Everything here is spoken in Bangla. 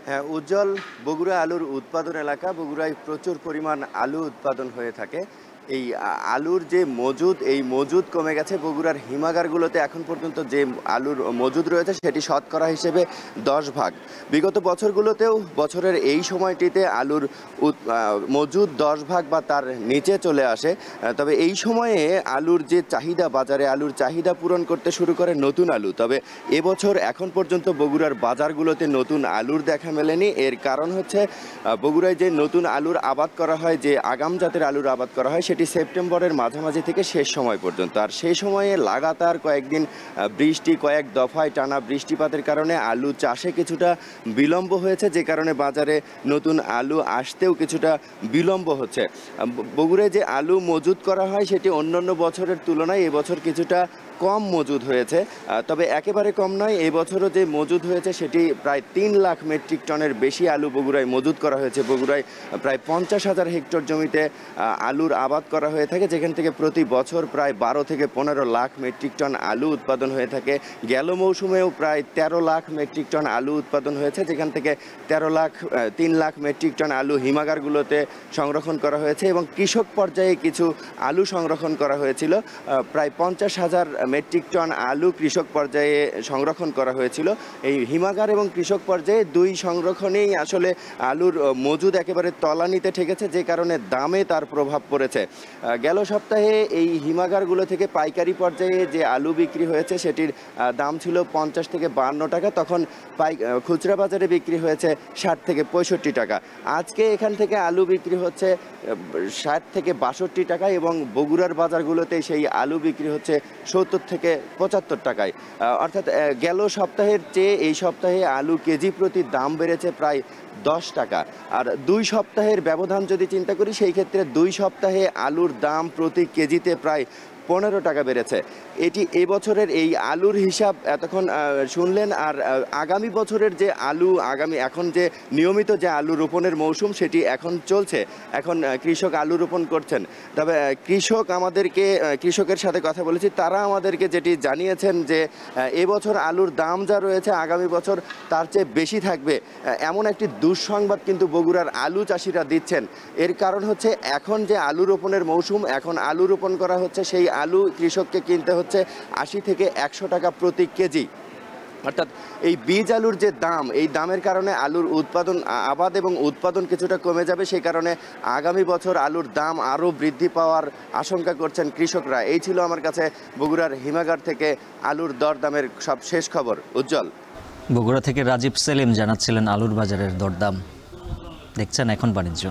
হ্যাঁ, উজ্জ্বল বগুড়া আলুর উৎপাদন এলাকা। বগুড়ায় প্রচুর পরিমাণ আলু উৎপাদন হয়ে থাকে। এই আলুর যে মজুদ, এই মজুদ কমে গেছে। বগুড়ার হিমাগারগুলোতে এখন পর্যন্ত যে আলুর মজুদ রয়েছে সেটি শতকরা হিসেবে ১০ ভাগ। বিগত বছরগুলোতেও বছরের এই সময়টিতে আলুর মজুদ ১০ ভাগ বা তার নিচে চলে আসে। তবে এই সময়ে আলুর যে চাহিদা, বাজারে আলুর চাহিদা পূরণ করতে শুরু করে নতুন আলু। তবে এবছর এখন পর্যন্ত বগুড়ার বাজারগুলোতে নতুন আলুর দেখা মেলেনি। এর কারণ হচ্ছে বগুড়ায় যে নতুন আলুর আবাদ করা হয়, যে আগাম জাতের আলুর আবাদ করা হয়, সেটি সেপ্টেম্বরের মাঝামাঝি থেকে শেষ সময় পর্যন্ত। আর সেই সময়ে লাগাতার কয়েকদিন বৃষ্টি, কয়েক দফায় টানা বৃষ্টিপাতের কারণে আলু চাষে কিছুটা বিলম্ব হয়েছে, যে কারণে বাজারে নতুন আলু আসতেও কিছুটা বিলম্ব হচ্ছে। বগুড়ায় যে আলু মজুত করা হয় সেটি অন্যান্য বছরের তুলনায় এবছর কিছুটা কম মজুদ হয়েছে। তবে একেবারে কম নয়, এবছরও যে মজুদ হয়েছে সেটি প্রায় ৩ লাখ মেট্রিক টনের বেশি আলু বগুড়ায় মজুদ করা হয়েছে। বগুড়ায় প্রায় ৫০,০০০ হেক্টর জমিতে আলুর আবাদ করা হয়ে থাকে, যেখান থেকে প্রতি বছর প্রায় ১২ থেকে ১৫ লাখ মেট্রিক টন আলু উৎপাদন হয়ে থাকে। গেল মৌসুমেও প্রায় ১৩ লাখ মেট্রিক টন আলু উৎপাদন হয়েছে, যেখান থেকে ৩ লাখ মেট্রিক টন আলু হিমাগারগুলোতে সংরক্ষণ করা হয়েছে এবং কৃষক পর্যায়ে কিছু আলু সংরক্ষণ করা হয়েছিল। প্রায় ৫০,০০০ মেট্রিক টন আলু কৃষক পর্যায়ে সংরক্ষণ করা হয়েছিল। এই হিমাগার এবং কৃষক পর্যায়ে দুই সংরক্ষণেই আসলে আলুর মজুদ একেবারে তলানিতে ঠেকেছে, যে কারণে দামে তার প্রভাব পড়েছে। গেল সপ্তাহে এই হিমাগারগুলো থেকে পাইকারি পর্যায়ে যে আলু বিক্রি হয়েছে সেটির দাম ছিল ৫০ থেকে ৫২ টাকা, তখন খুচরা বাজারে বিক্রি হয়েছে ৬০ থেকে ৬৫ টাকা। আজকে এখান থেকে আলু বিক্রি হচ্ছে ৬০ থেকে ৬২ টাকা এবং বগুড়ার বাজারগুলোতে সেই আলু বিক্রি হচ্ছে ৭০ থেকে ৭৫ টাকায়। অর্থাৎ গেল সপ্তাহের চেয়ে এই সপ্তাহে আলু কেজি প্রতি দাম বেড়েছে প্রায় ১০ টাকা। আর ২ সপ্তাহের ব্যবধান যদি চিন্তা করি, সেই ক্ষেত্রে ২ সপ্তাহে আলুর দাম প্রতি কেজিতে প্রায় ১৫ টাকা বেড়েছে। এটি এবছরের এই আলুর হিসাব এতক্ষণ শুনলেন। আর আগামী বছরের যে আলু, এখন যে নিয়মিত যে আলু রোপণের মৌসুম সেটি এখন চলছে। এখন কৃষক আলু রোপণ করছেন। তবে কৃষকের সাথে কথা বলেছি, তারা আমাদেরকে যেটি জানিয়েছেন যে এবছর আলুর দাম যা রয়েছে আগামী বছর তার চেয়ে বেশি থাকবে, এমন একটি দুঃসংবাদ কিন্তু বগুড়ার আলু চাষিরা দিচ্ছেন। এর কারণ হচ্ছে এখন যে আলু রোপণের মৌসুম, এখন আলু রোপণ করা হচ্ছে, সেই আলু কৃষককে কিনতে হচ্ছে ৮০ থেকে ১০০ টাকা প্রতি কেজি। অর্থাৎ এই বীজ আলুর যে দাম, এই দামের কারণে আলুর আবাদ এবং উৎপাদন কিছুটা কমে যাবে। সেই কারণে আগামী বছর আলুর দাম আরও বৃদ্ধি পাওয়ার আশঙ্কা করছেন কৃষকরা। এই ছিল আমার কাছে বগুড়ার হিমাগার থেকে আলুর দরদামের সব শেষ খবর। উজ্জ্বল। বগুড়া থেকে রাজীব সেলিম জানাচ্ছিলেন আলুর বাজারের দরদাম। দেখছেন এখন বাণিজ্য।